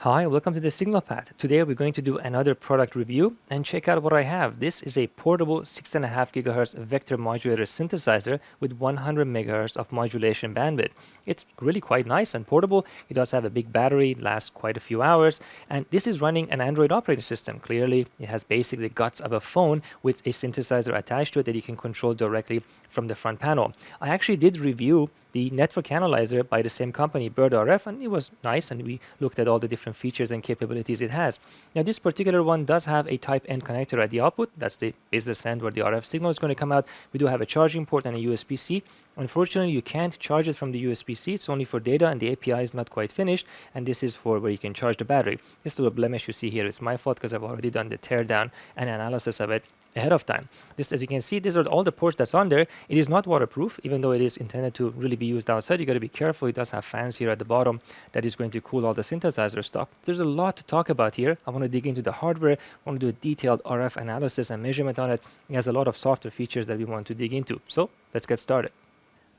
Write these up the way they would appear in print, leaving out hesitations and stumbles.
Hi, welcome to the Signal Path. Today we're going to do another product review and check out what I have. This is a portable 6.5 GHz vector modulator synthesizer with 100 MHz of modulation bandwidth. It's really quite nice and portable. It does have a big battery, lasts quite a few hours, and this is running an Android operating system. Clearly, it has basically the guts of a phone with a synthesizer attached to it that you can control directly from the front panel. I actually did review the network analyzer by the same company, Bird RF, and it was nice, and we looked at all the different features and capabilities it has. Now, this particular one does have a Type N connector at the output. That's the business end where the RF signal is going to come out. We do have a charging port and a USB-C. Unfortunately, you can't charge it from the USB-C. It's only for data, and the API is not quite finished, and this is for where you can charge the battery. This little blemish you see here is my fault because I've already done the teardown and analysis of it ahead of time. This, as you can see, these are all the ports that's on there. It is not waterproof, even though it is intended to really be used outside. You got to be careful. It does have fans here at the bottom that is going to cool all the synthesizer stuff. There's a lot to talk about here. I want to dig into the hardware. I want to do a detailed RF analysis and measurement on it. It has a lot of software features that we want to dig into. So let's get started.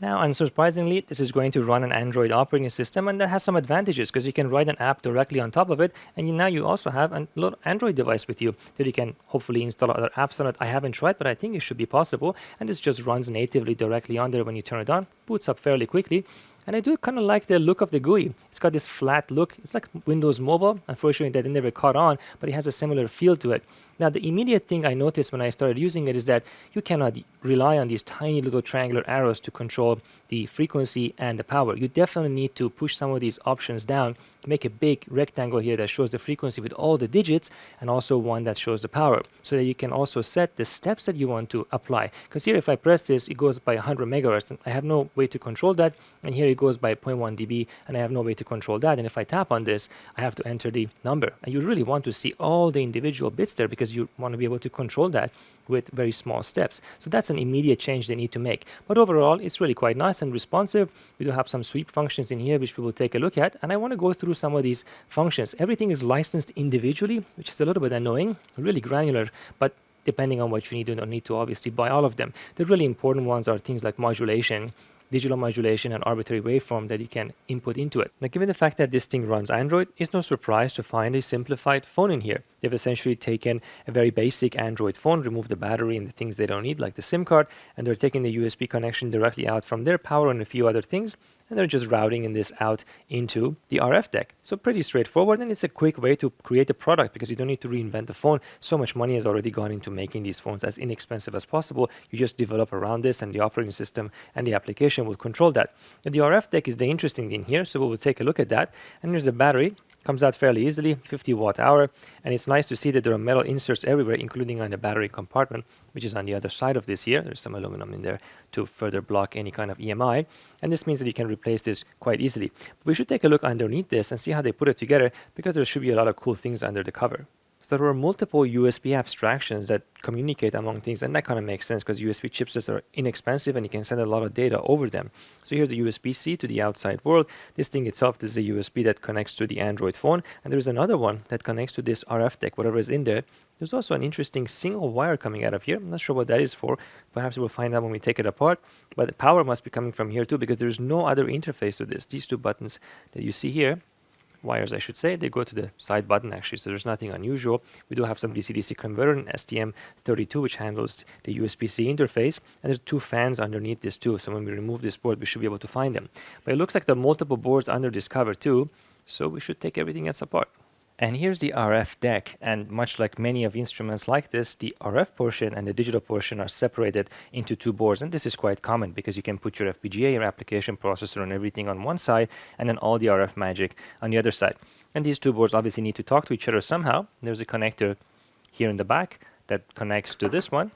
Now, unsurprisingly, this is going to run an Android operating system, and that has some advantages because you can write an app directly on top of it, and now you also have a little Android device with you that you can hopefully install other apps on it. I haven't tried, but I think it should be possible, and this just runs natively directly on there when you turn it on, boots up fairly quickly. And I do kind of like the look of the GUI. It's got this flat look. It's like Windows Mobile. Unfortunately, that never caught on, but it has a similar feel to it. Now, the immediate thing I noticed when I started using it is that you cannot rely on these tiny little triangular arrows to control the frequency and the power. You definitely need to push some of these options down to make a big rectangle here that shows the frequency with all the digits, and also one that shows the power, so that you can also set the steps that you want to apply. Because here, if I press this, it goes by 100 megahertz, and I have no way to control that. And here it goes by 0.1 dB, and I have no way to control that. And if I tap on this, I have to enter the number. And you really want to see all the individual bits there because you want to be able to control that with very small steps. So that's an immediate change they need to make. But overall, it's really quite nice and responsive. We do have some sweep functions in here, which we will take a look at. And I want to go through some of these functions. Everything is licensed individually, which is a little bit annoying, really granular, but depending on what you need, you don't need to obviously buy all of them. The really important ones are things like modulation, digital modulation, and arbitrary waveform that you can input into it. Now, given the fact that this thing runs Android, it's no surprise to find a simplified phone in here. They've essentially taken a very basic Android phone, removed the battery and the things they don't need, like the SIM card, and they're taking the USB connection directly out from their power and a few other things, and they're just routing this out into the RF deck. So pretty straightforward, and it's a quick way to create a product because you don't need to reinvent the phone. So much money has already gone into making these phones as inexpensive as possible. You just develop around this, and the operating system and the application will control that. And the RF deck is the interesting thing here, so we will take a look at that. And here's the battery. Comes out fairly easily, 50 watt hour, and it's nice to see that there are metal inserts everywhere, including on the battery compartment, which is on the other side of this here. There's some aluminum in there to further block any kind of EMI, and this means that you can replace this quite easily. But we should take a look underneath this and see how they put it together, because there should be a lot of cool things under the cover. So there are multiple USB abstractions that communicate among things, and that kind of makes sense because USB chipsets are inexpensive and you can send a lot of data over them. So here's the USB-C to the outside world. This thing itself is the USB that connects to the Android phone, and there's another one that connects to this RF deck, whatever is in there. There's also an interesting single wire coming out of here. I'm not sure what that is for. Perhaps we'll find out when we take it apart. But the power must be coming from here too, because there's no other interface to this. These two buttons that you see here, wires I should say, they go to the side button actually, so there's nothing unusual. We do have some DC-DC converter and STM32, which handles the USB-C interface, and there's two fans underneath this too, so when we remove this board we should be able to find them. But it looks like there are multiple boards under this cover too, so we should take everything else apart. And here's the RF deck, and much like many of instruments like this, the RF portion and the digital portion are separated into two boards, and this is quite common because you can put your FPGA, your application processor, and everything on one side, and then all the RF magic on the other side. And these two boards obviously need to talk to each other somehow. There's a connector here in the back that connects to this one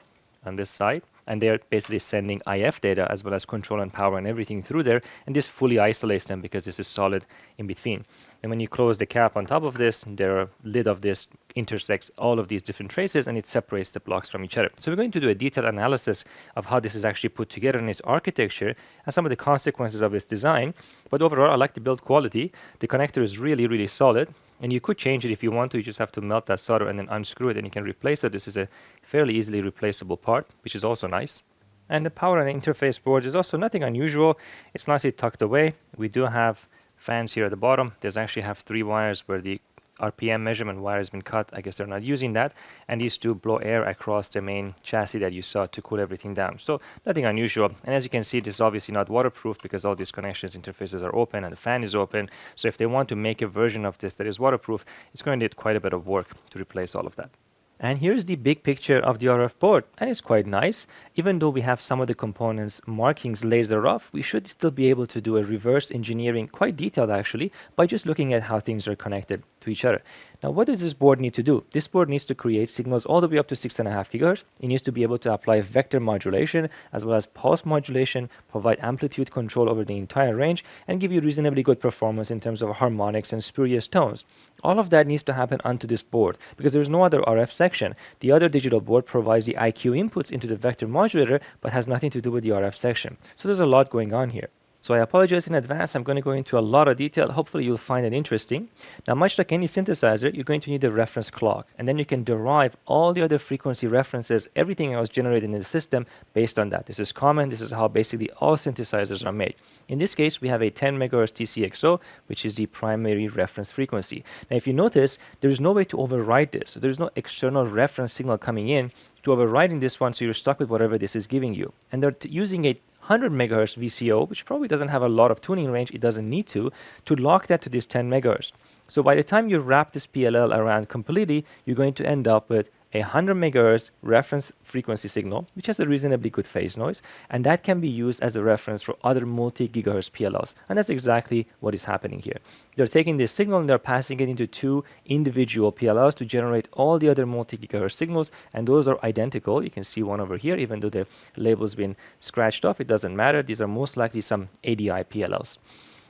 on this side, and they're basically sending IF data as well as control and power and everything through there, and this fully isolates them because this is solid in between. And when you close the cap on top of this, the lid of this intersects all of these different traces, and it separates the blocks from each other. So we're going to do a detailed analysis of how this is actually put together in its architecture and some of the consequences of its design. But overall, I like the build quality. The connector is really, really solid, and you could change it if you want to. You just have to melt that solder and then unscrew it, and you can replace it. This is a fairly easily replaceable part, which is also nice. And the power and interface board is also nothing unusual. It's nicely tucked away. We do have fans here at the bottom. There's actually have three wires where the RPM measurement wire has been cut. I guess they're not using that. And these two blow air across the main chassis that you saw to cool everything down. So nothing unusual. And as you can see, this is obviously not waterproof because all these connections interfaces are open and the fan is open. So if they want to make a version of this that is waterproof, it's going to need quite a bit of work to replace all of that. And here's the big picture of the RF board, and it's quite nice. Even though we have some of the components markings laser off, we should still be able to do a reverse engineering, quite detailed actually, by just looking at how things are connected to each other. Now, what does this board need to do? This board needs to create signals all the way up to 6.5 gigahertz. It needs to be able to apply vector modulation as well as pulse modulation, provide amplitude control over the entire range, and give you reasonably good performance in terms of harmonics and spurious tones. All of that needs to happen onto this board because there's no other RF section. The other digital board provides the IQ inputs into the vector modulator but has nothing to do with the RF section. So there's a lot going on here. So I apologize in advance. I'm going to go into a lot of detail. Hopefully you'll find it interesting. Now, much like any synthesizer, you're going to need a reference clock, and then you can derive all the other frequency references, everything else generated in the system based on that. This is common. This is how basically all synthesizers are made. In this case, we have a 10 megahertz TCXO, which is the primary reference frequency. Now, if you notice, there is no way to override this. So there's no external reference signal coming in to overriding this one, so you're stuck with whatever this is giving you. And they're using a 100 megahertz VCO, which probably doesn't have a lot of tuning range, it doesn't need to lock that to this 10 megahertz. So by the time you wrap this PLL around completely, you're going to end up with a 100 megahertz reference frequency signal, which has a reasonably good phase noise, and that can be used as a reference for other multi-gigahertz PLLs. And that's exactly what is happening here. They're taking this signal and they're passing it into two individual PLLs to generate all the other multi-gigahertz signals, and those are identical. You can see one over here, even though the label's been scratched off, it doesn't matter. These are most likely some ADI PLLs.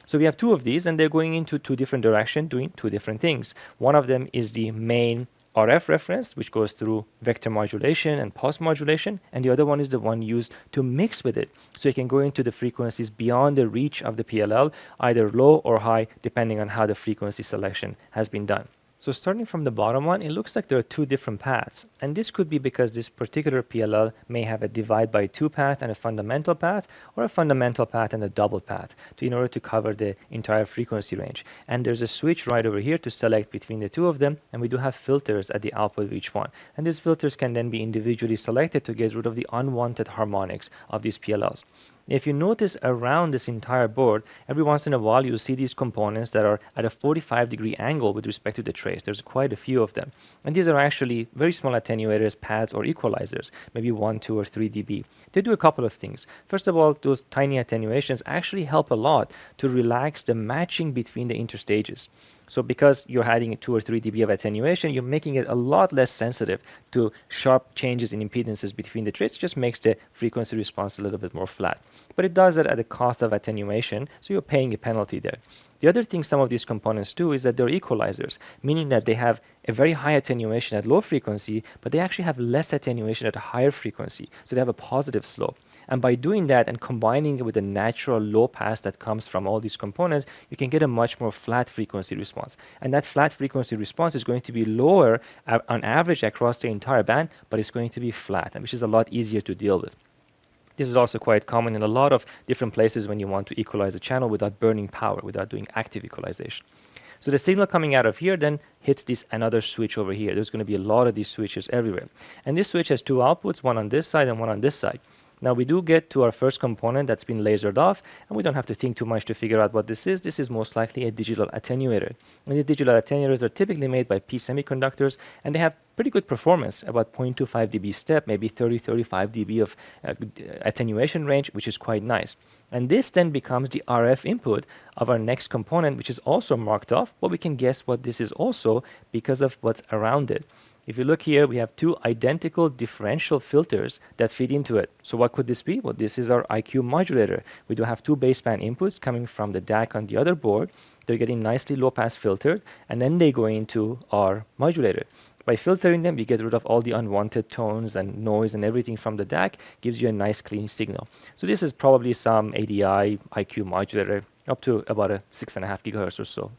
So we have two of these, and they're going into two different directions, doing two different things. One of them is the main RF reference, which goes through vector modulation and pulse modulation, and the other one is the one used to mix with it. So you can go into the frequencies beyond the reach of the PLL, either low or high, depending on how the frequency selection has been done. So starting from the bottom one, it looks like there are two different paths. And this could be because this particular PLL may have a divide by 2 path and a fundamental path, or a fundamental path and a double path in order to cover the entire frequency range. And there's a switch right over here to select between the two of them, and we do have filters at the output of each one. And these filters can then be individually selected to get rid of the unwanted harmonics of these PLLs. If you notice around this entire board, every once in a while you'll see these components that are at a 45-degree angle with respect to the trace. There's quite a few of them. And these are actually very small attenuators, pads, or equalizers, maybe 1, 2, or 3 dB. They do a couple of things. First of all, those tiny attenuations actually help a lot to relax the matching between the interstages. So because you're adding 2 or 3 dB of attenuation, you're making it a lot less sensitive to sharp changes in impedances between the traces. It just makes the frequency response a little bit more flat. But it does that at the cost of attenuation, so you're paying a penalty there. The other thing some of these components do is that they're equalizers, meaning that they have a very high attenuation at low frequency, but they actually have less attenuation at a higher frequency, so they have a positive slope. And by doing that and combining it with the natural low pass that comes from all these components, you can get a much more flat frequency response. And that flat frequency response is going to be lower on average across the entire band, but it's going to be flat, which is a lot easier to deal with. This is also quite common in a lot of different places when you want to equalize a channel without burning power, without doing active equalization. So the signal coming out of here then hits this another switch over here. There's going to be a lot of these switches everywhere. And this switch has two outputs, one on this side and one on this side. Now we do get to our first component that's been lasered off, and we don't have to think too much to figure out what this is. This is most likely a digital attenuator. And these digital attenuators are typically made by P semiconductors, and they have pretty good performance, about 0.25 dB step, maybe 30-35 dB of attenuation range, which is quite nice. And this then becomes the RF input of our next component, which is also marked off, but we can guess what this is also because of what's around it. If you look here, we have two identical differential filters that feed into it. So what could this be? Well, this is our IQ modulator. We do have two baseband inputs coming from the DAC on the other board. They're getting nicely low-pass filtered, and then they go into our modulator. By filtering them, we get rid of all the unwanted tones and noise and everything from the DAC, gives you a nice clean signal. So this is probably some ADI IQ modulator up to about a 6.5 gigahertz or so.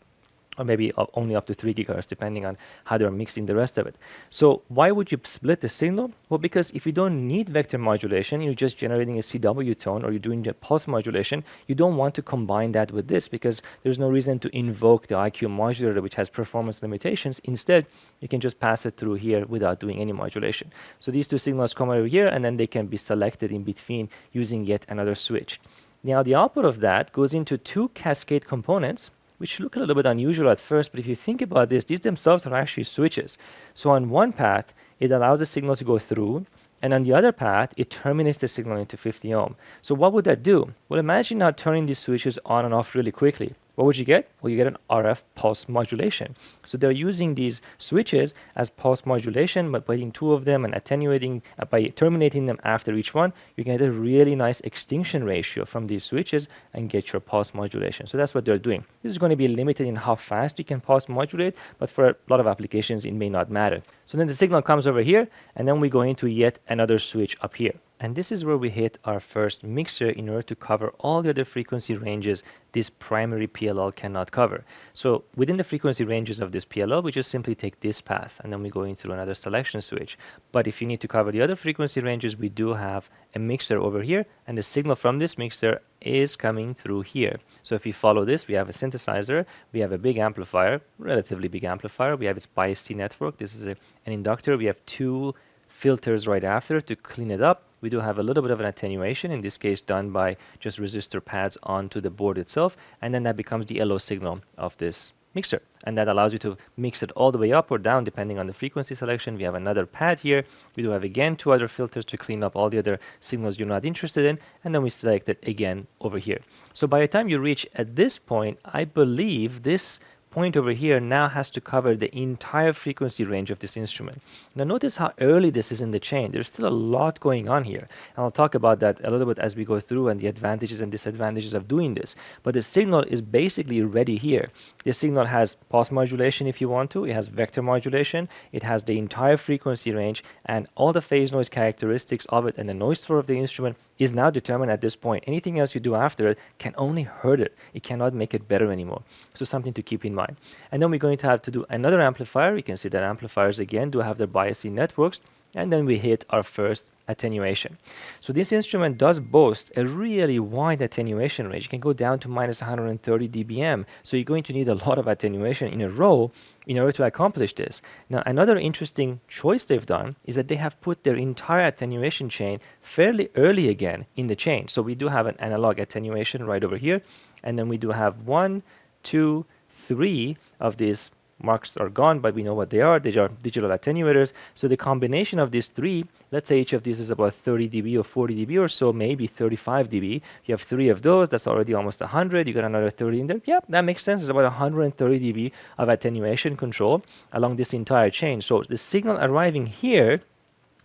or maybe only up to 3 gigahertz, depending on how they're mixing the rest of it. So why would you split the signal? Well, because if you don't need vector modulation, you're just generating a CW tone, or you're doing the pulse modulation, you don't want to combine that with this, because there's no reason to invoke the IQ modulator, which has performance limitations. Instead, you can just pass it through here without doing any modulation. So these two signals come over here, and then they can be selected in between using yet another switch. Now the output of that goes into two cascade components, which look a little bit unusual at first, but if you think about this, these themselves are actually switches. So on one path, it allows the signal to go through, and on the other path, it terminates the signal into 50 ohm. So what would that do? Well, imagine now turning these switches on and off really quickly. What would you get? Well, you get an RF pulse modulation. So they're using these switches as pulse modulation, but putting two of them and attenuating, by terminating them after each one, you can get a really nice extinction ratio from these switches and get your pulse modulation. So that's what they're doing. This is going to be limited in how fast you can pulse modulate, but for a lot of applications, it may not matter. So then the signal comes over here, and then we go into yet another switch up here. And this is where we hit our first mixer in order to cover all the other frequency ranges this primary PLL cannot cover. So within the frequency ranges of this PLL, we just simply take this path, and then we go into another selection switch. But if you need to cover the other frequency ranges, we do have a mixer over here, and the signal from this mixer is coming through here. So if you follow this, we have a synthesizer, we have a big amplifier, relatively big amplifier, we have its bias C network, this is an inductor, we have two filters right after to clean it up. We do have a little bit of an attenuation, in this case done by just resistor pads onto the board itself, and then that becomes the LO signal of this mixer, and that allows you to mix it all the way up or down depending on the frequency selection. We have another pad here, we do have again two other filters to clean up all the other signals you're not interested in, and then we select it again over here. So by the time you reach at this point, I believe this point over here now has to cover the entire frequency range of this instrument. Now notice how early this is in the chain. There's still a lot going on here, and I'll talk about that a little bit as we go through and the advantages and disadvantages of doing this. But the signal is basically ready here. The signal has pulse modulation if you want to, it has vector modulation, it has the entire frequency range, and all the phase noise characteristics of it, and the noise floor of the instrument is now determined at this point. Anything else you do after it can only hurt it. It cannot make it better anymore. So something to keep in mind. And then we're going to have to do another amplifier. You can see that amplifiers again do have their bias C networks, and then we hit our first attenuation. So this instrument does boast a really wide attenuation range. You can go down to minus 130 dBm. So you're going to need a lot of attenuation in a row in order to accomplish this. Now, another interesting choice they've done is that they have put their entire attenuation chain fairly early again in the chain. So we do have an analog attenuation right over here, and then we do have 1, 2, 3 of these. Marks are gone, but we know what they are. They are digital attenuators. So the combination of these three, let's say each of these is about 30 dB or 40 dB or so, maybe 35 dB. You have three of those, that's already almost 100. You got another 30 in there. Yeah, that makes sense. It's about 130 dB of attenuation control along this entire chain. So the signal arriving here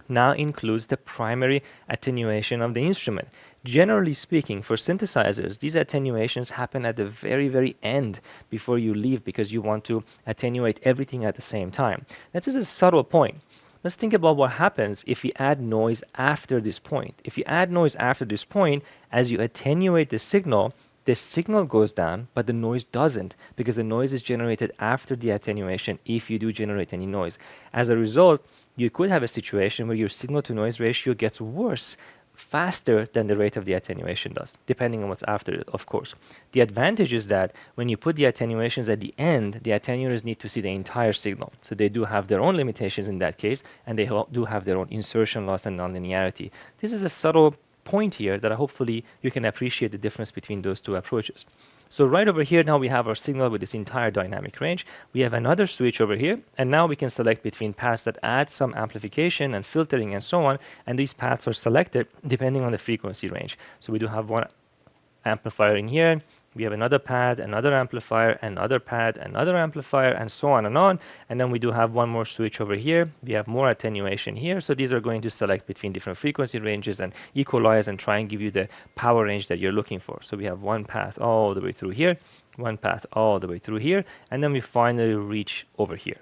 now includes the primary attenuation of the instrument. Generally speaking, for synthesizers, these attenuations happen at the very, very end before you leave, because you want to attenuate everything at the same time. That is a subtle point. Let's think about what happens if you add noise after this point. If you add noise after this point, as you attenuate the signal goes down, but the noise doesn't, because the noise is generated after the attenuation if you do generate any noise. As a result, you could have a situation where your signal to noise ratio gets worse faster than the rate of the attenuation does, depending on what's after it, of course. The advantage is that when you put the attenuations at the end, the attenuators need to see the entire signal. So they do have their own limitations in that case, and they do have their own insertion loss and nonlinearity. This is a subtle point here that hopefully you can appreciate the difference between those two approaches. So right over here now we have our signal with this entire dynamic range. We have another switch over here, and now we can select between paths that add some amplification and filtering and so on, and these paths are selected depending on the frequency range. So we do have one amplifier in here, we have another pad, another amplifier, another pad, another amplifier, and so on, and then we do have one more switch over here. We have more attenuation here, so these are going to select between different frequency ranges and equalize and try and give you the power range that you're looking for. So we have one path all the way through here, one path all the way through here, and then we finally reach over here.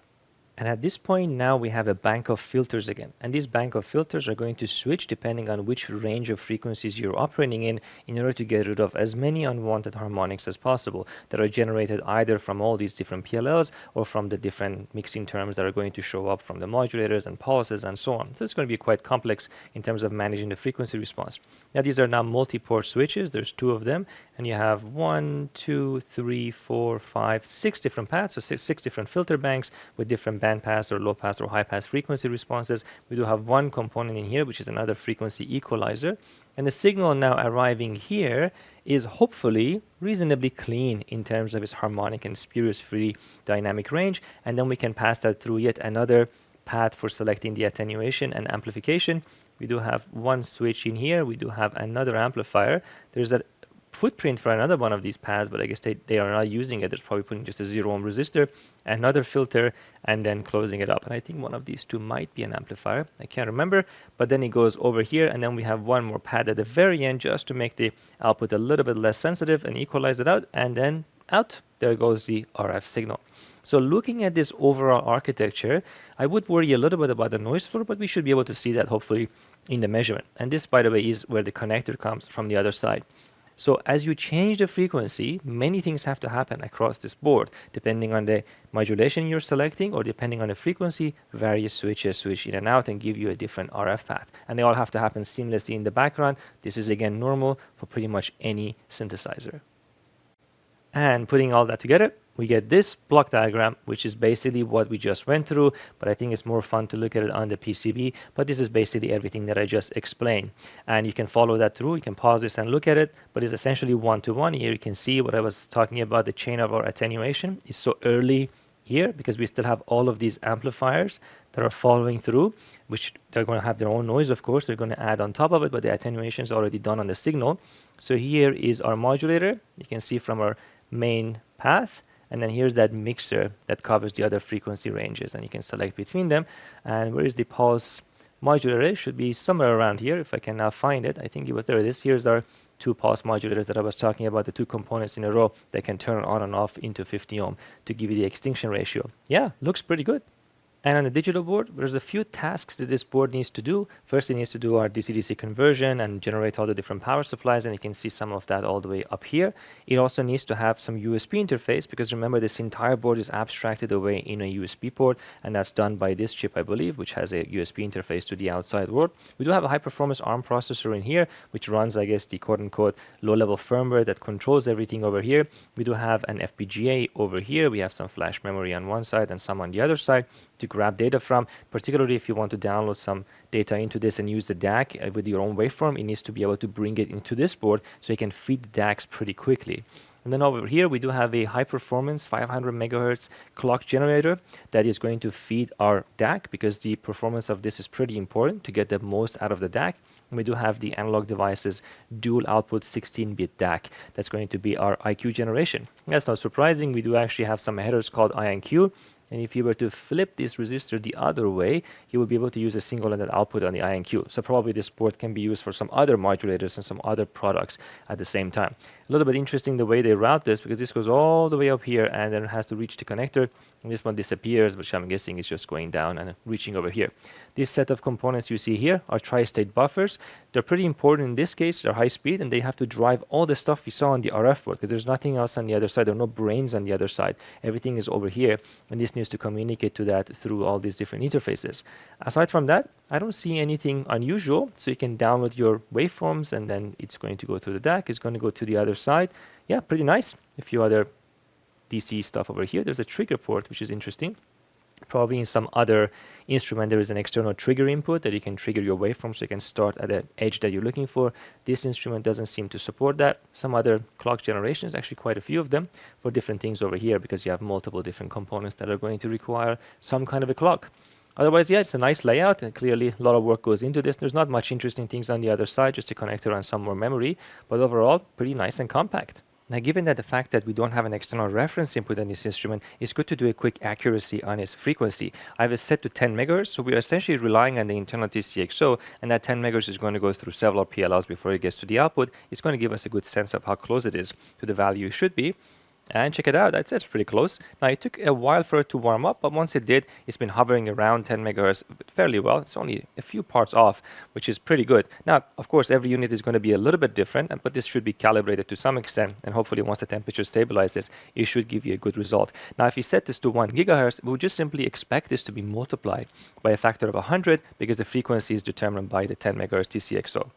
And at this point now we have a bank of filters again. And these bank of filters are going to switch depending on which range of frequencies you're operating in order to get rid of as many unwanted harmonics as possible that are generated either from all these different PLLs or from the different mixing terms that are going to show up from the modulators and pulses and so on. So it's going to be quite complex in terms of managing the frequency response. Now these are now multi-port switches. There's 2 of them, and you have 1, 2, 3, 4, 5, 6 different paths, so six different filter banks with different band pass or low pass or high pass frequency responses. We do have one component in here, which is another frequency equalizer. And the signal now arriving here is hopefully reasonably clean in terms of its harmonic and spurious free dynamic range. And then we can pass that through yet another path for selecting the attenuation and amplification. We do have one switch in here. We do have another amplifier. There's a footprint for another one of these paths, but I guess they are not using it. They're probably putting just a 0 ohm resistor, another filter, and then closing it up. And I think one of these 2 might be an amplifier. I can't remember. But then it goes over here, and then we have one more pad at the very end just to make the output a little bit less sensitive and equalize it out, and then out. There goes the RF signal. So looking at this overall architecture, I would worry a little bit about the noise floor, but we should be able to see that hopefully in the measurement. And this, by the way, is where the connector comes from the other side. So as you change the frequency, many things have to happen across this board. Depending on the modulation you're selecting or depending on the frequency, various switches switch in and out and give you a different RF path. And they all have to happen seamlessly in the background. This is again normal for pretty much any synthesizer. And putting all that together, we get this block diagram, which is basically what we just went through, but I think it's more fun to look at it on the PCB. But this is basically everything that I just explained. And you can follow that through. You can pause this and look at it, but it's essentially one-to-one. Here you can see what I was talking about, the chain of our attenuation is so early here because we still have all of these amplifiers that are following through, which they're going to have their own noise, of course. They're going to add on top of it, but the attenuation is already done on the signal. So here is our modulator. You can see from our main path, and then here's that mixer that covers the other frequency ranges, and you can select between them. And where is the pulse modulator? It should be somewhere around here if I can now find it. I think it was there. It is. Here's our 2 pulse modulators that I was talking about, the 2 components in a row that can turn on and off into 50 ohm to give you the extinction ratio. Yeah, looks pretty good. And on the digital board, there's a few tasks that this board needs to do. First, it needs to do our DC-DC conversion and generate all the different power supplies, and you can see some of that all the way up here. It also needs to have some USB interface, because remember, this entire board is abstracted away in a USB port, and that's done by this chip, I believe, which has a USB interface to the outside world. We do have a high-performance ARM processor in here, which runs, I guess, the quote-unquote low-level firmware that controls everything over here. We do have an FPGA over here. We have some flash memory on one side and some on the other side to grab data from, particularly if you want to download some data into this and use the DAC with your own waveform. It needs to be able to bring it into this board so you can feed the DACs pretty quickly. And then over here, we do have a high-performance 500 megahertz clock generator that is going to feed our DAC, because the performance of this is pretty important to get the most out of the DAC. And we do have the analog devices dual output 16-bit DAC. That's going to be our IQ generation. That's not surprising. We do actually have some headers called INQ. And if you were to flip this resistor the other way, you will be able to use a single-ended output on the INQ. So probably this board can be used for some other modulators and some other products at the same time. A little bit interesting the way they route this, because this goes all the way up here and then it has to reach the connector. And this one disappears, which I'm guessing is just going down and reaching over here. This set of components you see here are tri-state buffers. They're pretty important in this case. They're high speed, and they have to drive all the stuff we saw on the RF board, because there's nothing else on the other side. There are no brains on the other side. Everything is over here, and this needs to communicate to that through all these different interfaces. Aside from that, I don't see anything unusual. So you can download your waveforms, and then it's going to go to the DAC. It's going to go to the other side. Yeah, pretty nice. A few other DC stuff over here. There's a trigger port, which is interesting. Probably in some other instrument there is an external trigger input that you can trigger your waveform so you can start at the edge that you're looking for. This instrument doesn't seem to support that. Some other clock generations, actually quite a few of them, for different things over here, because you have multiple different components that are going to require some kind of a clock. Otherwise, yeah, it's a nice layout, and clearly a lot of work goes into this. There's not much interesting things on the other side, just a connector and some more memory, but overall pretty nice and compact. Now, given that the fact that we don't have an external reference input on this instrument, it's good to do a quick accuracy on its frequency. I have it set to 10 megahertz, so we are essentially relying on the internal TCXO, and that 10 megahertz is going to go through several PLLs before it gets to the output. It's going to give us a good sense of how close it is to the value it should be. And check it out, I'd say it's pretty close. Now it took a while for it to warm up, but once it did, it's been hovering around 10 megahertz fairly well. It's only a few parts off, which is pretty good. Now, of course, every unit is going to be a little bit different, but this should be calibrated to some extent, and hopefully once the temperature stabilizes, it should give you a good result. Now, if you set this to 1 gigahertz, we would just simply expect this to be multiplied by a factor of 100 because the frequency is determined by the 10 megahertz TCXO.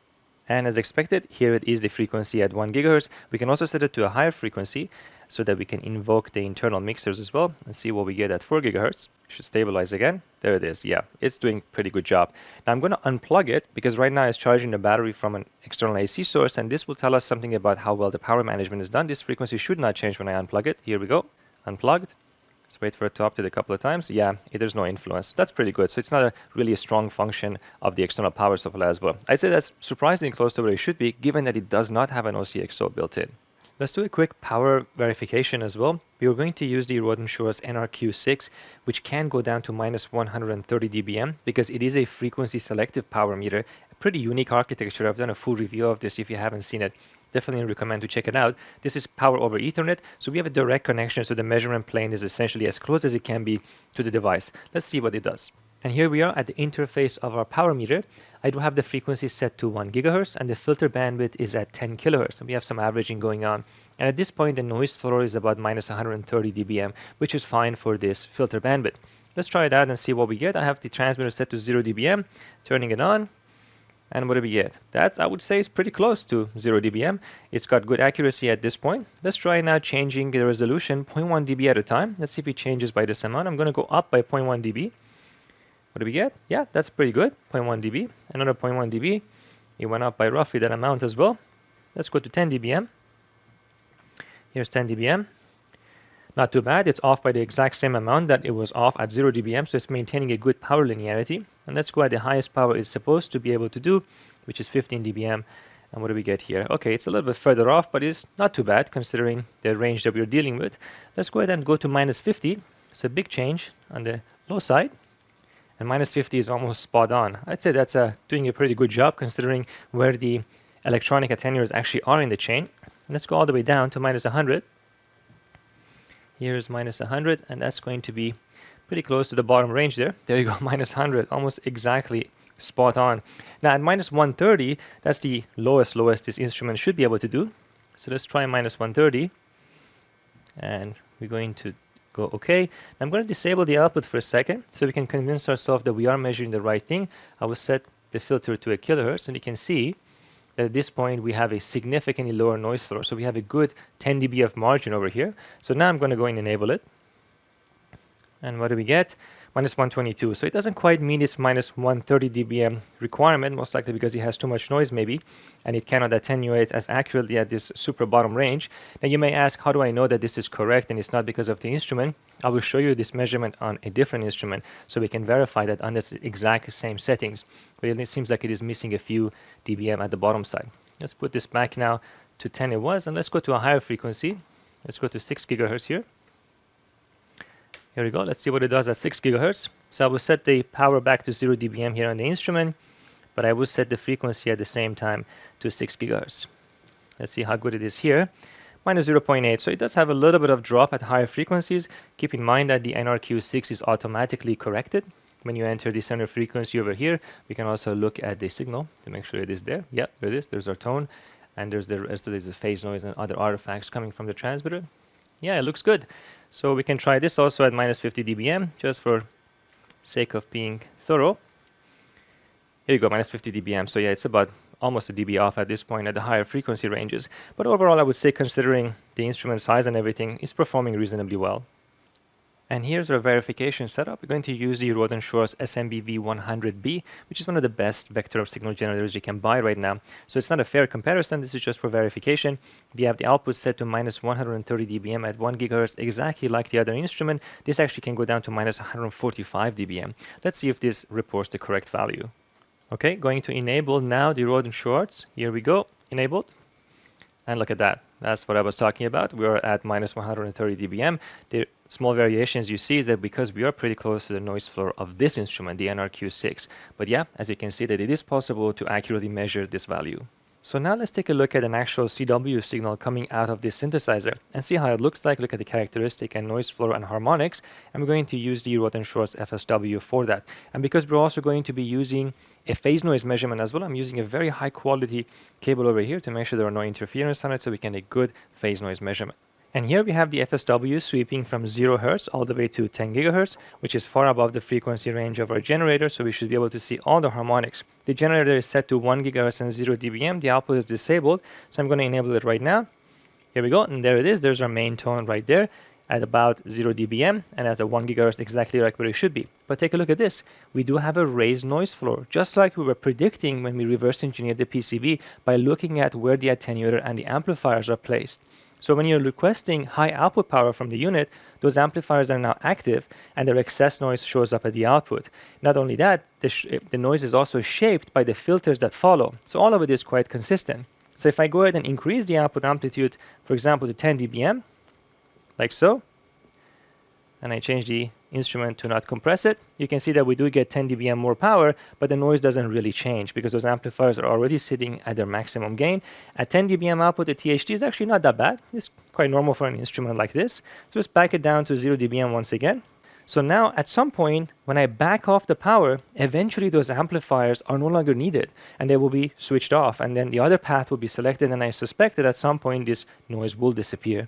And as expected, here it is the frequency at 1 gigahertz. We can also set it to a higher frequency so that we can invoke the internal mixers as well and see what we get at 4 gigahertz. Should stabilize again. There it is. Yeah, it's doing a pretty good job. Now I'm going to unplug it because right now it's charging the battery from an external AC source, and this will tell us something about how well the power management is done. This frequency should not change when I unplug it. Here we go. Unplugged. Let's wait for it to update a couple of times. Yeah, there's no influence. That's pretty good. So it's not really a strong function of the external power supply as well. I'd say that's surprisingly close to where it should be, given that it does not have an OCXO built in. Let's do a quick power verification as well. We are going to use the Rohde & Schwarz NRQ6, which can go down to minus 130 dBm because it is a frequency selective power meter. A pretty unique architecture. I've done a full review of this if you haven't seen it. Definitely recommend to check it out. This is power over Ethernet, so we have a direct connection, so the measurement plane is essentially as close as it can be to the device. Let's see what it does. And here we are at the interface of our power meter. I do have the frequency set to 1 gigahertz, and the filter bandwidth is at 10 kilohertz. And we have some averaging going on. And at this point, the noise floor is about minus 130 dBm, which is fine for this filter bandwidth. Let's try it out and see what we get. I have the transmitter set to 0 dBm, turning it on. And what do we get? That's, I would say, is pretty close to 0 dBm. It's got good accuracy at this point. Let's try now changing the resolution 0.1 dB at a time. Let's see if it changes by this amount. I'm going to go up by 0.1 dB. What do we get? Yeah, that's pretty good. 0.1 dB. Another 0.1 dB. It went up by roughly that amount as well. Let's go to 10 dBm. Here's 10 dBm. Not too bad. It's off by the exact same amount that it was off at 0 dBm, so it's maintaining a good power linearity. And let's go at the highest power it's supposed to be able to do, which is 15 dBm. And what do we get here? Okay, it's a little bit further off, but it's not too bad considering the range that we're dealing with. Let's go ahead and go to minus 50. So a big change on the low side. And minus 50 is almost spot on. I'd say that's doing a pretty good job considering where the electronic attenuators actually are in the chain. And let's go all the way down to minus 100. Here's minus 100, and that's going to be pretty close to the bottom range there. There you go, minus 100, almost exactly spot on. Now at minus 130, that's the lowest this instrument should be able to do. So let's try minus 130, and we're going to go OK. I'm going to disable the output for a second so we can convince ourselves that we are measuring the right thing. I will set the filter to a kilohertz, and you can see that at this point we have a significantly lower noise floor. So we have a good 10 dB of margin over here. So now I'm going to go and enable it. And what do we get? Minus 122. So it doesn't quite meet its minus 130 dBm requirement, most likely because it has too much noise maybe, and it cannot attenuate as accurately at this super bottom range. Now you may ask, how do I know that this is correct and it's not because of the instrument? I will show you this measurement on a different instrument so we can verify that under the exact same settings. But it seems like it is missing a few dBm at the bottom side. Let's put this back now to 10 it was, and let's go to a higher frequency. Let's go to 6 gigahertz here. Here we go. Let's see what it does at 6 gigahertz. So I will set the power back to 0 dBm here on the instrument, but I will set the frequency at the same time to 6 gigahertz. Let's see how good it is here. Minus 0.8. So it does have a little bit of drop at higher frequencies. Keep in mind that the NRQ6 is automatically corrected. When you enter the center frequency over here, we can also look at the signal to make sure it is there. Yeah, there it is. There's our tone, and there's the rest of the phase noise and other artifacts coming from the transmitter. Yeah, it looks good. So we can try this also at minus 50 dBm, just for sake of being thorough. Here you go, minus 50 dBm. So yeah, it's about almost a dB off at this point at the higher frequency ranges. But overall, I would say considering the instrument size and everything, it's performing reasonably well. And here's our verification setup. We're going to use the Rohde & Schwarz SMBV100B, which is one of the best vector of signal generators you can buy right now. So it's not a fair comparison. This is just for verification. We have the output set to minus 130 dBm at 1 gigahertz, exactly like the other instrument. This actually can go down to minus 145 dBm. Let's see if this reports the correct value. Okay, going to enable now the Rohde & Schwarz. Here we go, enabled. And look at that. That's what I was talking about. We are at minus 130 dBm. The small variations you see is that because we are pretty close to the noise floor of this instrument, the NRQ6. But yeah, as you can see that it is possible to accurately measure this value. So now let's take a look at an actual CW signal coming out of this synthesizer and see how it looks like, look at the characteristic and noise floor and harmonics, and we're going to use the Roth&Schwarz FSW for that. And because we're also going to be using a phase noise measurement as well, I'm using a very high quality cable over here to make sure there are no interference on it so we can get a good phase noise measurement. And here we have the FSW sweeping from 0 Hz all the way to 10 GHz, which is far above the frequency range of our generator, so we should be able to see all the harmonics. The generator is set to 1 GHz and 0 dBm. The output is disabled, so I'm going to enable it right now. Here we go, and there it is. There's our main tone right there at about 0 dBm and at a 1 GHz exactly like where it should be. But take a look at this. We do have a raised noise floor, just like we were predicting when we reverse engineered the PCB by looking at where the attenuator and the amplifiers are placed. So when you're requesting high output power from the unit, those amplifiers are now active and their excess noise shows up at the output. Not only that, the noise is also shaped by the filters that follow. So all of it is quite consistent. So if I go ahead and increase the output amplitude, for example, to 10 dBm, like so, and I change the instrument to not compress it, you can see that we do get 10 dBm more power, but the noise doesn't really change because those amplifiers are already sitting at their maximum gain. At 10 dBm output, the THD is actually not that bad. It's quite normal for an instrument like this. So let's back it down to 0 dBm once again. So now at some point, when I back off the power, eventually those amplifiers are no longer needed and they will be switched off, and then the other path will be selected, and I suspect that at some point this noise will disappear.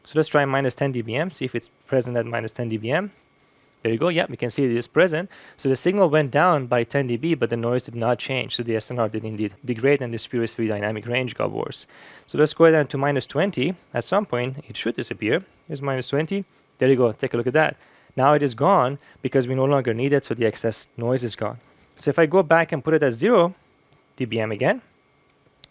So let's try minus 10 dBm, see if it's present at minus 10 dBm. There you go, yeah, we can see it is present. So the signal went down by 10 dB, but the noise did not change. So the SNR did indeed degrade and the spurious free dynamic range got worse. So let's go down to minus 20. At some point, it should disappear. Here's minus 20. There you go, take a look at that. Now it is gone because we no longer need it, so the excess noise is gone. So if I go back and put it at 0 dBm again,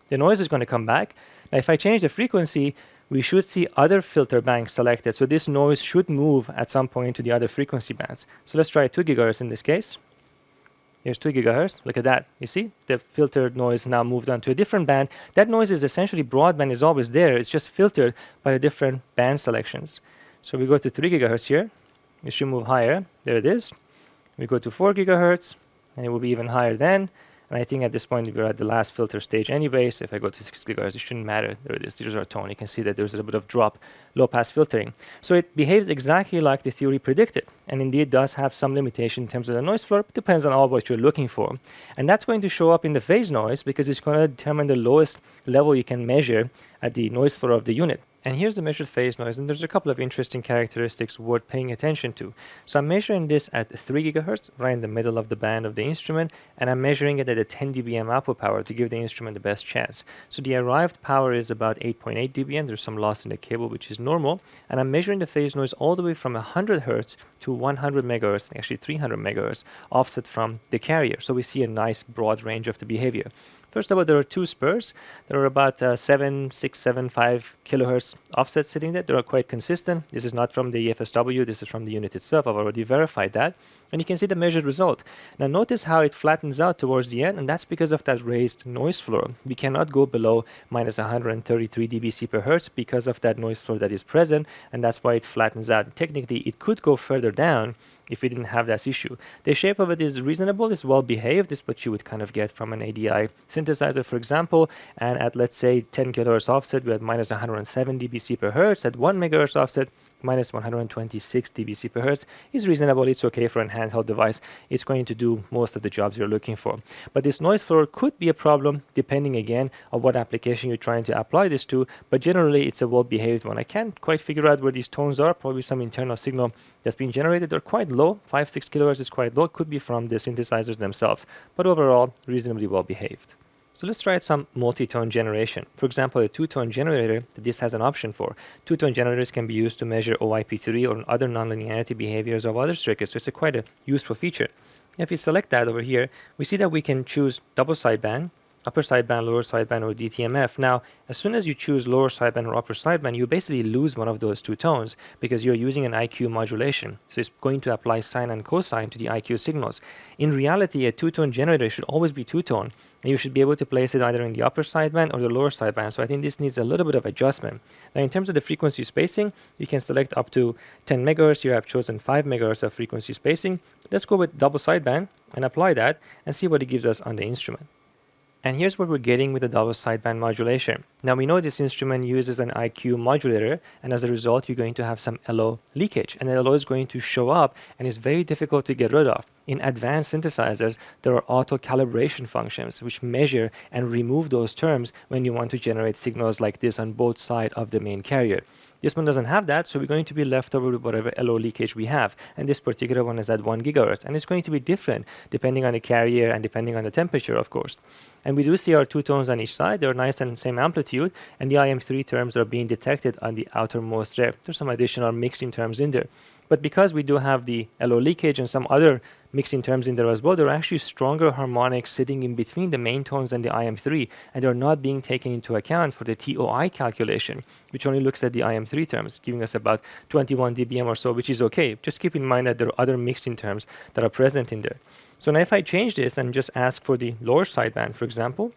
the noise is going to come back. Now if I change the frequency, we should see other filter banks selected. So this noise should move at some point to the other frequency bands. So let's try 2 GHz in this case. Here's 2 GHz. Look at that. You see, the filtered noise now moved on to a different band. That noise is essentially broadband, is always there. It's just filtered by the different band selections. So we go to 3 GHz here. It should move higher. There it is. We go to 4 GHz, and it will be even higher then. And I think at this point we're at the last filter stage anyway, so if I go to 6 GHz, it shouldn't matter. There it is, there's our tone. You can see that there's a little bit of drop, low pass filtering. So it behaves exactly like the theory predicted, and indeed does have some limitation in terms of the noise floor. It depends on all what you're looking for. And that's going to show up in the phase noise because it's going to determine the lowest level you can measure at the noise floor of the unit. And here's the measured phase noise, and there's a couple of interesting characteristics worth paying attention to. So I'm measuring this at 3 GHz, right in the middle of the band of the instrument, and I'm measuring it at a 10 dBm output power to give the instrument the best chance. So the arrived power is about 8.8 dBm. There's some loss in the cable, which is normal. And I'm measuring the phase noise all the way from 100 Hz to 100 MHz, actually 300 MHz, offset from the carrier. So we see a nice broad range of the behavior. First of all, there are 2 spurs. There are about 7.675 kilohertz offset sitting there. They are quite consistent. This is not from the FSW. This is from the unit itself. I've already verified that. And you can see the measured result. Now notice how it flattens out towards the end, and that's because of that raised noise floor. We cannot go below minus 133 dBc per hertz because of that noise floor that is present, and that's why it flattens out. Technically, it could go further down if we didn't have that issue. The shape of it is reasonable, it's well behaved. This is what you would kind of get from an ADI synthesizer, for example. And at, let's say, 10 kilohertz offset, we had minus 107 dBc per hertz. At 1 megahertz offset, minus 126 dBc per hertz is reasonable. It's okay for a handheld device. It's going to do most of the jobs you're looking for. But this noise floor could be a problem depending again on what application you're trying to apply this to, but generally it's a well-behaved one. I can't quite figure out where these tones are. Probably some internal signal that's being generated. They're quite low. 5-6 kilohertz is quite low. Could be from the synthesizers themselves, but overall reasonably well behaved. So let's try some multi-tone generation. For example, a 2-tone generator that this has an option for. 2-tone generators can be used to measure OIP3 or other nonlinearity behaviors of other circuits, so it's quite a useful feature. If we select that over here, we see that we can choose double sideband, upper sideband, lower sideband, or DTMF. Now, as soon as you choose lower sideband or upper sideband, you basically lose one of those 2 tones because you're using an IQ modulation. So it's going to apply sine and cosine to the IQ signals. In reality, a 2-tone generator should always be 2-tone, and you should be able to place it either in the upper sideband or the lower sideband. So I think this needs a little bit of adjustment. Now, in terms of the frequency spacing, you can select up to 10 megahertz. You have chosen 5 megahertz of frequency spacing. Let's go with double sideband and apply that and see what it gives us on the instrument. And here's what we're getting with the double sideband modulation. Now we know this instrument uses an IQ modulator, and as a result you're going to have some LO leakage, and the LO is going to show up and it's very difficult to get rid of. In advanced synthesizers there are auto calibration functions which measure and remove those terms when you want to generate signals like this on both sides of the main carrier. This one doesn't have that, so we're going to be left over with whatever LO leakage we have. And this particular one is at 1 gigahertz. And it's going to be different depending on the carrier and depending on the temperature, of course. And we do see our two tones on each side. They're nice and same amplitude. And the IM3 terms are being detected on the outermost layer. There's some additional mixing terms in there. But because we do have the LO leakage and some other mixing terms in there as well, there are actually stronger harmonics sitting in between the main tones and the IM3, and they're not being taken into account for the TOI calculation, which only looks at the IM3 terms, giving us about 21 dBm or so, which is okay. Just keep in mind that there are other mixing terms that are present in there. So now if I change this and just ask for the lower sideband, for example,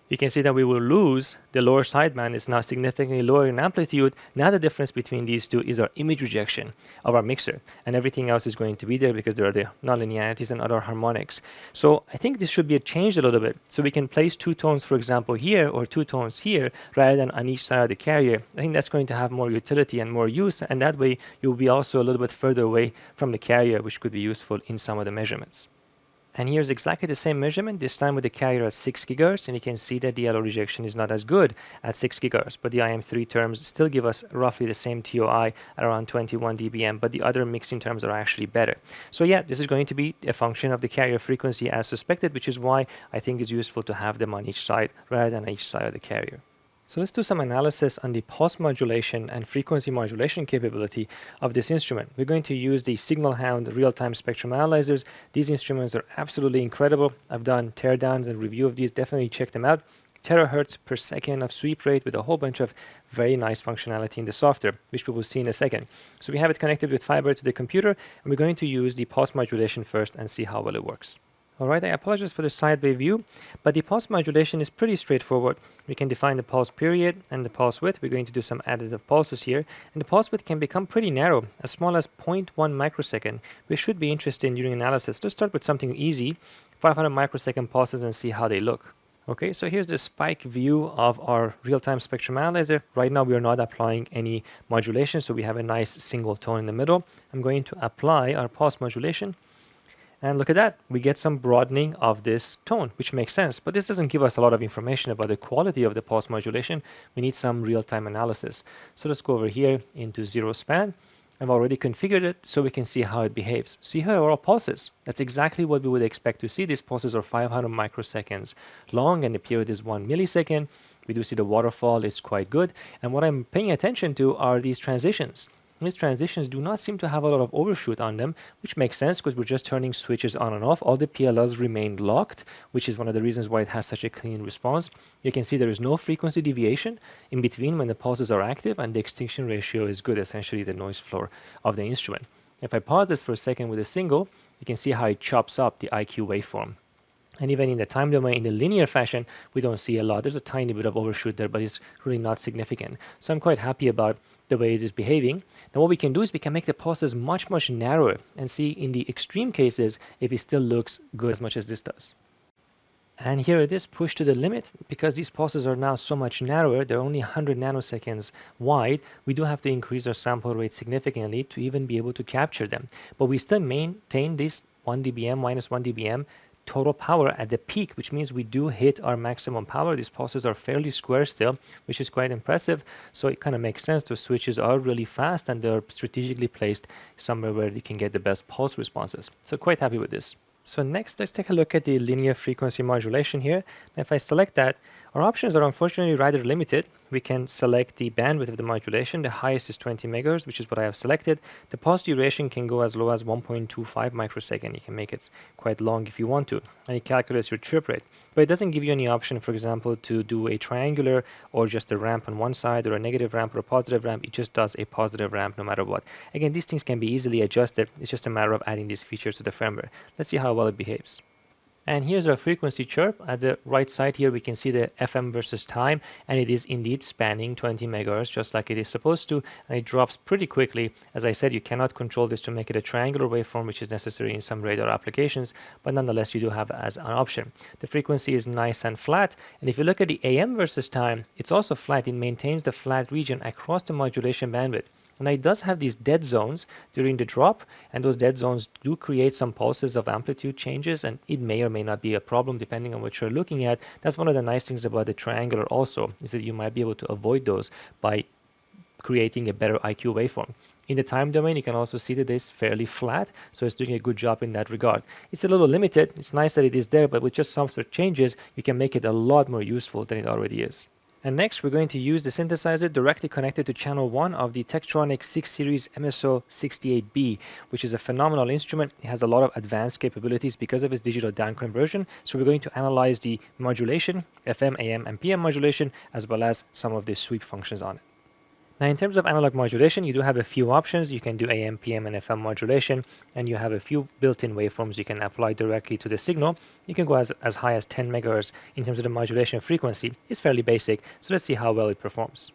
you can see that we will lose the lower sideband is now significantly lower in amplitude. Now the difference between these two is our image rejection of our mixer, and everything else is going to be there because there are the nonlinearities and other harmonics. So I think this should be changed a little bit. So we can place two tones, for example, here or two tones here rather than on each side of the carrier. I think that's going to have more utility and more use, and that way you'll be also a little bit further away from the carrier, which could be useful in some of the measurements. And here's exactly the same measurement, this time with the carrier at 6 gigahertz, and you can see that the LO rejection is not as good at 6 gigahertz, but the IM3 terms still give us roughly the same TOI at around 21 dBm, but the other mixing terms are actually better. So yeah, this is going to be a function of the carrier frequency as suspected, which is why I think it's useful to have them on each side rather than on each side of the carrier. So let's do some analysis on the pulse modulation and frequency modulation capability of this instrument. We're going to use the Signal-Hound real-time spectrum analyzers. These instruments are absolutely incredible. I've done teardowns and review of these. Definitely check them out. Terahertz per second of sweep rate with a whole bunch of very nice functionality in the software, which we will see in a second. So we have it connected with fiber to the computer, and we're going to use the pulse modulation first and see how well it works. Alright, I apologize for the sideway view, but the pulse modulation is pretty straightforward. We can define the pulse period and the pulse width. We're going to do some additive pulses here, and the pulse width can become pretty narrow, as small as 0.1 microsecond, which should be interesting during analysis. Let's start with something easy, 500 microsecond pulses, and see how they look. Okay, so here's the spike view of our real-time spectrum analyzer. Right now we are not applying any modulation, so we have a nice single tone in the middle. I'm going to apply our pulse modulation. And look at that, we get some broadening of this tone, which makes sense. But this doesn't give us a lot of information about the quality of the pulse modulation. We need some real-time analysis. So let's go over here into zero span. I've already configured it so we can see how it behaves. See here are our pulses. That's exactly what we would expect to see. These pulses are 500 microseconds long and the period is 1 millisecond. We do see the waterfall is quite good. And what I'm paying attention to are these transitions. These transitions do not seem to have a lot of overshoot on them, which makes sense because we're just turning switches on and off. All the PLLs remain locked, which is one of the reasons why it has such a clean response. You can see there is no frequency deviation in between when the pulses are active, and the extinction ratio is good, essentially the noise floor of the instrument. If I pause this for a second with a single, you can see how it chops up the IQ waveform. And even in the time domain, in the linear fashion, we don't see a lot. There's a tiny bit of overshoot there, but it's really not significant. So I'm quite happy about the way it is behaving. Now what we can do is we can make the pulses much, much narrower and see in the extreme cases if it still looks good as much as this does. And here it is pushed to the limit. Because these pulses are now so much narrower, they're only 100 nanoseconds wide, we do have to increase our sample rate significantly to even be able to capture them. But we still maintain this 1 dBm, minus 1 dBm total power at the peak, which means we do hit our maximum power. These pulses are fairly square still, which is quite impressive. So it kind of makes sense. Those switches are really fast and they're strategically placed somewhere where you can get the best pulse responses. So quite happy with this. So next, let's take a look at the linear frequency modulation here. And if I select that, our options are unfortunately rather limited. We can select the bandwidth of the modulation. The highest is 20 megahertz, which is what I have selected. The pulse duration can go as low as 1.25 microsecond. You can make it quite long if you want to. And it calculates your chirp rate. But it doesn't give you any option, for example, to do a triangular or just a ramp on one side or a negative ramp or a positive ramp. It just does a positive ramp no matter what. Again, these things can be easily adjusted. It's just a matter of adding these features to the firmware. Let's see how well it behaves. And here's our frequency chirp. At the right side here, we can see the FM versus time, and it is indeed spanning 20 megahertz, just like it is supposed to, and it drops pretty quickly. As I said, you cannot control this to make it a triangular waveform, which is necessary in some radar applications, but nonetheless, you do have as an option. The frequency is nice and flat, and if you look at the AM versus time, it's also flat. It maintains the flat region across the modulation bandwidth. Now it does have these dead zones during the drop, and those dead zones do create some pulses of amplitude changes, and it may or may not be a problem depending on what you're looking at. That's one of the nice things about the triangular also, is that you might be able to avoid those by creating a better IQ waveform. In the time domain, you can also see that it's fairly flat, so it's doing a good job in that regard. It's a little limited. It's nice that it is there, but with just some sort of changes, you can make it a lot more useful than it already is. And next, we're going to use the synthesizer directly connected to channel 1 of the Tektronix 6 Series MSO68B, which is a phenomenal instrument. It has a lot of advanced capabilities because of its digital down conversion. So we're going to analyze the modulation, FM, AM, and PM modulation, as well as some of the sweep functions on it. Now, in terms of analog modulation, you do have a few options. You can do AM, PM, and FM modulation, and you have a few built-in waveforms you can apply directly to the signal. You can go as high as 10 megahertz in terms of the modulation frequency. It's fairly basic, so let's see how well it performs.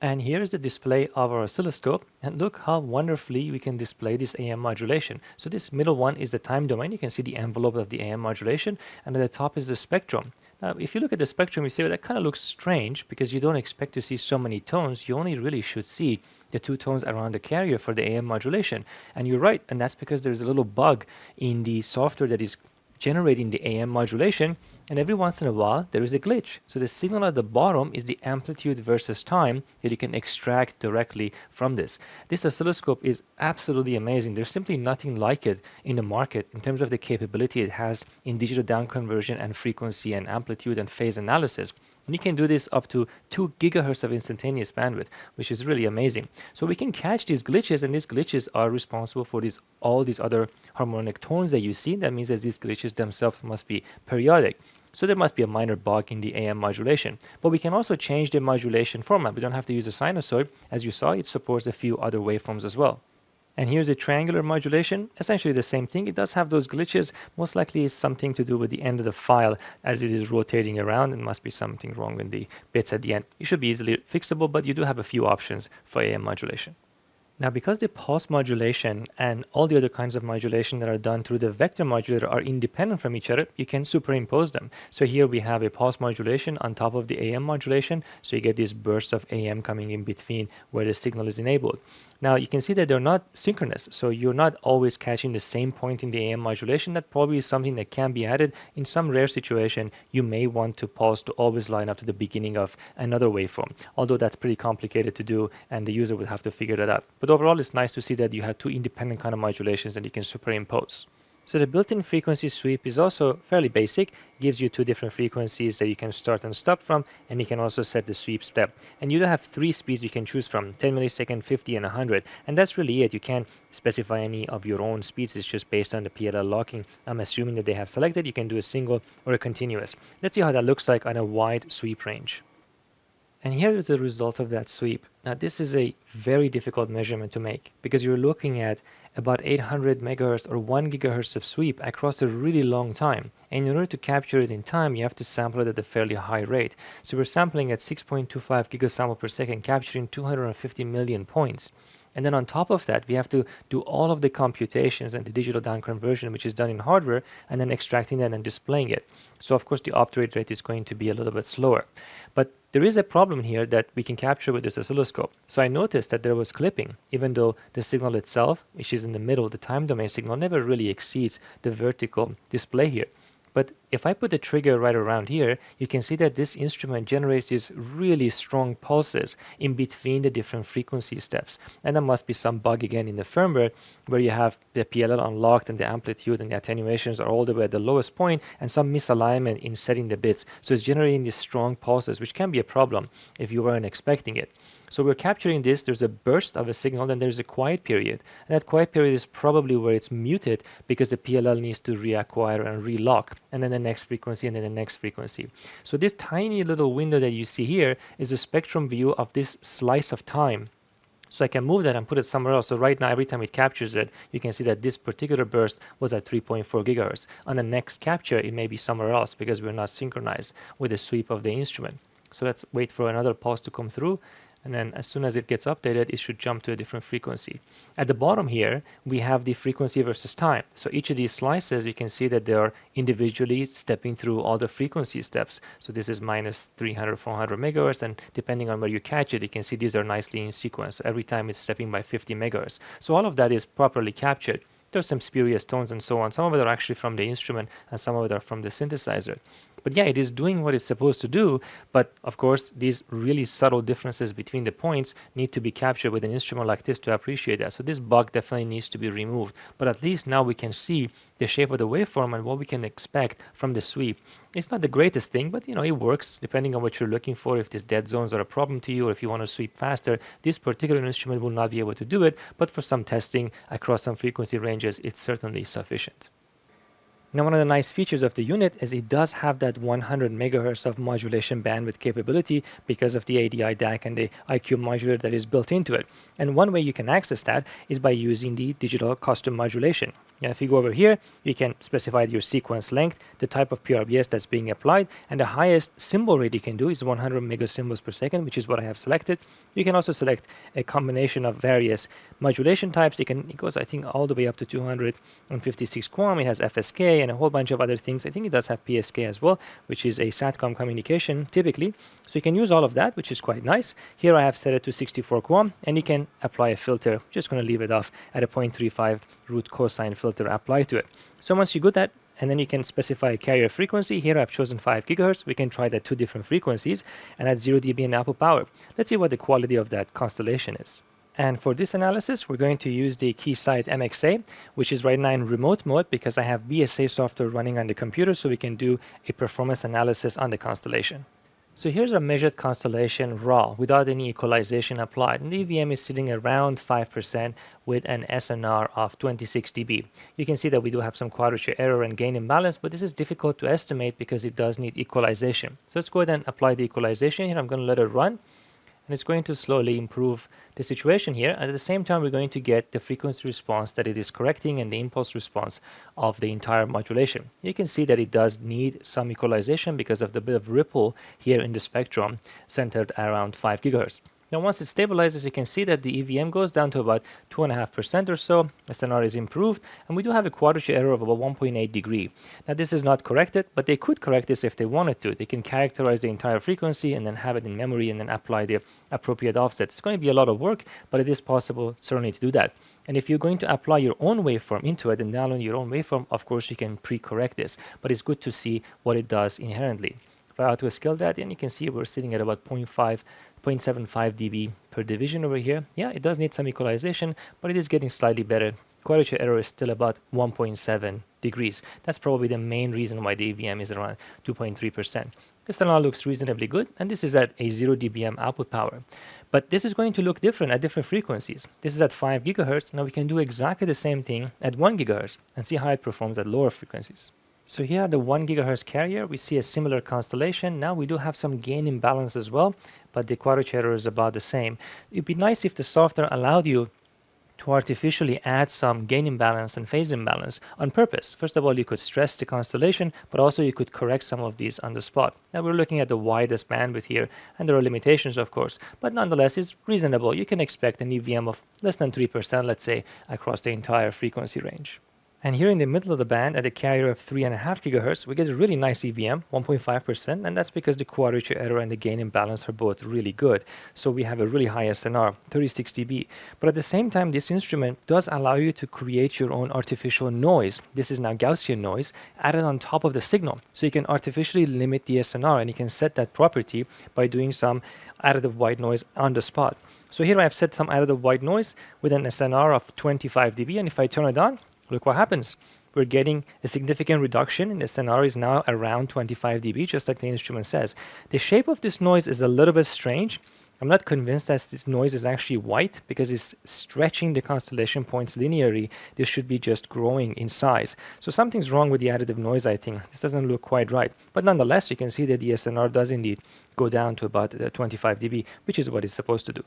And here is the display of our oscilloscope, and look how wonderfully we can display this AM modulation. So this middle one is the time domain. You can see the envelope of the AM modulation, and at the top is the spectrum. Now, if you look at the spectrum, you see that kind of looks strange because you don't expect to see so many tones. You only really should see the 2 tones around the carrier for the AM modulation. And you're right, and that's because there's a little bug in the software that is generating the AM modulation, and every once in a while there is a glitch. So the signal at the bottom is the amplitude versus time that you can extract directly from this. This oscilloscope is absolutely amazing. There's simply nothing like it in the market in terms of the capability it has in digital down conversion and frequency and amplitude and phase analysis. And you can do this up to 2 gigahertz of instantaneous bandwidth, which is really amazing. So we can catch these glitches, and these glitches are responsible for all these other harmonic tones that you see. That means that these glitches themselves must be periodic. So there must be a minor bug in the AM modulation. But we can also change the modulation format. We don't have to use a sinusoid. As you saw, it supports a few other waveforms as well. And here's a triangular modulation, essentially the same thing. It does have those glitches. Most likely it's something to do with the end of the file as it is rotating around. It must be something wrong with the bits at the end. It should be easily fixable, but you do have a few options for AM modulation. Now, because the pulse modulation and all the other kinds of modulation that are done through the vector modulator are independent from each other, you can superimpose them. So here we have a pulse modulation on top of the AM modulation, so you get these bursts of AM coming in between where the signal is enabled. Now, you can see that they're not synchronous, so you're not always catching the same point in the AM modulation. That probably is something that can be added. In some rare situation, you may want to pulse to always line up to the beginning of another waveform, although that's pretty complicated to do, and the user would have to figure that out. But overall, it's nice to see that you have 2 independent kind of modulations that you can superimpose. So the built-in frequency sweep is also fairly basic. It gives you 2 different frequencies that you can start and stop from, and you can also set the sweep step. And you do have 3 speeds you can choose from, 10 millisecond, 50, and 100. And that's really it. You can't specify any of your own speeds. It's just based on the PLL locking. I'm assuming that they have selected. You can do a single or a continuous. Let's see how that looks like on a wide sweep range. And here is the result of that sweep. Now, this is a very difficult measurement to make because you're looking at about 800 megahertz or 1 gigahertz of sweep across a really long time. And in order to capture it in time, you have to sample it at a fairly high rate. So we're sampling at 6.25 gigasample per second, capturing 250 million points. And then on top of that, we have to do all of the computations and the digital down conversion, which is done in hardware, and then extracting that and displaying it. So of course, the operate rate is going to be a little bit slower. But there is a problem here that we can capture with this oscilloscope. So I noticed that there was clipping, even though the signal itself, which is in the middle, the time domain signal, never really exceeds the vertical display here. But if I put the trigger right around here, you can see that this instrument generates these really strong pulses in between the different frequency steps. And there must be some bug again in the firmware where you have the PLL unlocked and the amplitude and the attenuations are all the way at the lowest point and some misalignment in setting the bits. So it's generating these strong pulses, which can be a problem if you weren't expecting it. So we're capturing this, there's a burst of a signal, then there's a quiet period. And that quiet period is probably where it's muted because the PLL needs to reacquire and relock, and then the next frequency and then the next frequency. So this tiny little window that you see here is a spectrum view of this slice of time. So I can move that and put it somewhere else. So right now, every time it captures it, you can see that this particular burst was at 3.4 gigahertz. On the next capture, it may be somewhere else because we're not synchronized with the sweep of the instrument. So let's wait for another pulse to come through. And then as soon as it gets updated, it should jump to a different frequency. At the bottom here, we have the frequency versus time. So each of these slices, you can see that they are individually stepping through all the frequency steps. So this is minus 300, 400 megahertz, and depending on where you catch it, you can see these are nicely in sequence. So every time it's stepping by 50 megahertz. So all of that is properly captured. There's some spurious tones and so on. Some of it are actually from the instrument and some of it are from the synthesizer. But yeah, it is doing what it's supposed to do. But of course, these really subtle differences between the points need to be captured with an instrument like this to appreciate that. So this bug definitely needs to be removed. But at least now we can see the shape of the waveform and what we can expect from the sweep. It's not the greatest thing, but it works depending on what you're looking for. If these dead zones are a problem to you or if you want to sweep faster, this particular instrument will not be able to do it. But for some testing across some frequency ranges, it's certainly sufficient. Now, one of the nice features of the unit is it does have that 100 megahertz of modulation bandwidth capability because of the ADI DAC and the IQ modulator that is built into it. And one way you can access that is by using the digital custom modulation. Now, if you go over here, you can specify your sequence length, the type of PRBS that's being applied, and the highest symbol rate you can do is 100 megasymbols per second, which is what I have selected. You can also select a combination of various modulation types. It goes, I think, all the way up to 256 QAM. It has FSK and a whole bunch of other things. I think it does have PSK as well, which is a SATCOM communication typically. So you can use all of that, which is quite nice. Here I have set it to 64 QAM, and you can apply a filter. I'm just going to leave it off at a 0.35 root cosine filter applied to it. So once you do that, and then you can specify a carrier frequency. Here I've chosen 5 gigahertz. We can try that 2 different frequencies and at 0 dB in output power. Let's see what the quality of that constellation is. And for this analysis, we're going to use the Keysight MXA, which is right now in remote mode because I have BSA software running on the computer so we can do a performance analysis on the constellation. So here's our measured constellation raw without any equalization applied, and the EVM is sitting around 5% with an SNR of 26 dB. You can see that we do have some quadrature error and gain imbalance, but this is difficult to estimate because it does need equalization. So let's go ahead and apply the equalization here. I'm going to let it run. And it's going to slowly improve the situation here. And at the same time, we're going to get the frequency response that it is correcting and the impulse response of the entire modulation. You can see that it does need some equalization because of the bit of ripple here in the spectrum centered around 5 gigahertz. Now, once it stabilizes, you can see that the EVM goes down to about 2.5% or so. SNR is improved, and we do have a quadrature error of about 1.8 degree. Now, this is not corrected, but they could correct this if they wanted to. They can characterize the entire frequency and then have it in memory and then apply the appropriate offset. It's going to be a lot of work, but it is possible certainly to do that. And if you're going to apply your own waveform into it and download your own waveform, of course, you can pre-correct this, but it's good to see what it does inherently. If I auto-scale that, then you can see we're sitting at about 0.75 dB per division over here. Yeah, it does need some equalization, but it is getting slightly better. Quadrature error is still about 1.7 degrees. That's probably the main reason why the EVM is around 2.3%. This now looks reasonably good, and this is at a 0 dBm output power. But this is going to look different at different frequencies. This is at 5 gigahertz. Now we can do exactly the same thing at 1 gigahertz and see how it performs at lower frequencies. So here at the 1 gigahertz carrier, we see a similar constellation. Now we do have some gain imbalance as well, but the quadrature error is about the same. It'd be nice if the software allowed you to artificially add some gain imbalance and phase imbalance on purpose. First of all, you could stress the constellation, but also you could correct some of these on the spot. Now we're looking at the widest bandwidth here, and there are limitations, of course, but nonetheless, it's reasonable. You can expect an EVM of less than 3%, let's say, across the entire frequency range. And here in the middle of the band at a carrier of 3.5 gigahertz, we get a really nice EVM, 1.5%, and that's because the quadrature error and the gain imbalance are both really good. So we have a really high SNR, 36 dB. But at the same time, this instrument does allow you to create your own artificial noise. This is now Gaussian noise added on top of the signal. So you can artificially limit the SNR, and you can set that property by doing some additive white noise on the spot. So here I have set some additive white noise with an SNR of 25 dB, and if I turn it on, look what happens. We're getting a significant reduction, and the SNR is now around 25 dB, just like the instrument says. The shape of this noise is a little bit strange. I'm not convinced that this noise is actually white because it's stretching the constellation points linearly. This should be just growing in size. So something's wrong with the additive noise, I think. This doesn't look quite right. But nonetheless, you can see that the SNR does indeed go down to about 25 dB, which is what it's supposed to do.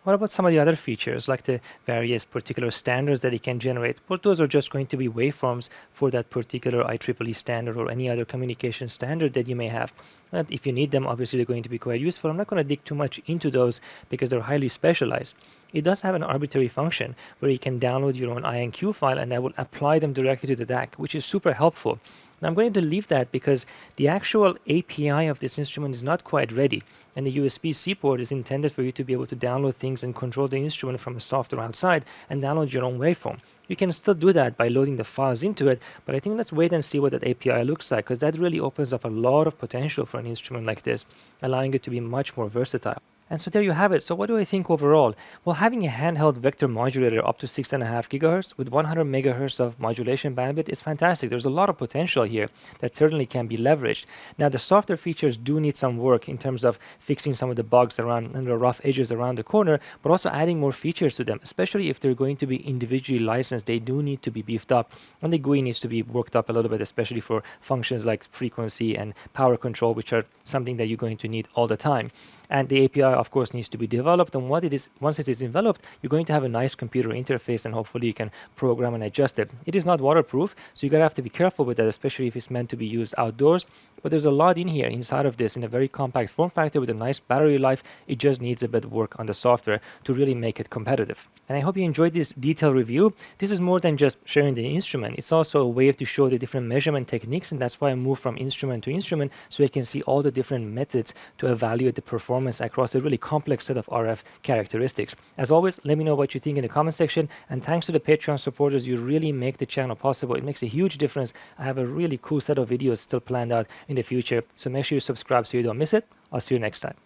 What about some of the other features, like the various particular standards that it can generate? Well, those are just going to be waveforms for that particular IEEE standard or any other communication standard that you may have. And if you need them, obviously they're going to be quite useful. I'm not going to dig too much into those because they're highly specialized. It does have an arbitrary function where you can download your own INQ file and that will apply them directly to the DAC, which is super helpful. Now I'm going to leave that because the actual API of this instrument is not quite ready, and the USB-C port is intended for you to be able to download things and control the instrument from a software outside and download your own waveform. You can still do that by loading the files into it, but I think let's wait and see what that API looks like, because that really opens up a lot of potential for an instrument like this, allowing it to be much more versatile. And so there you have it. So what do I think overall? Well, having a handheld vector modulator up to 6.5 gigahertz with 100 megahertz of modulation bandwidth is fantastic. There's a lot of potential here that certainly can be leveraged. Now, the software features do need some work in terms of fixing some of the bugs around and the rough edges around the corner, but also adding more features to them, especially if they're going to be individually licensed. They do need to be beefed up, and the GUI needs to be worked up a little bit, especially for functions like frequency and power control, which are something that you're going to need all the time. And the API, of course, needs to be developed. And once it is developed, you're going to have a nice computer interface, and hopefully you can program and adjust it. It is not waterproof, so you're going to have to be careful with that, especially if it's meant to be used outdoors. But there's a lot in here inside of this in a very compact form factor with a nice battery life. It just needs a bit of work on the software to really make it competitive. And I hope you enjoyed this detailed review. This is more than just sharing the instrument. It's also a way to show the different measurement techniques, and that's why I moved from instrument to instrument so you can see all the different methods to evaluate the performance across a really complex set of RF characteristics. As always, let me know what you think in the comment section, and thanks to the Patreon supporters, you really make the channel possible. It makes a huge difference. I have a really cool set of videos still planned out in the future, so make sure you subscribe so you don't miss it. I'll see you next time.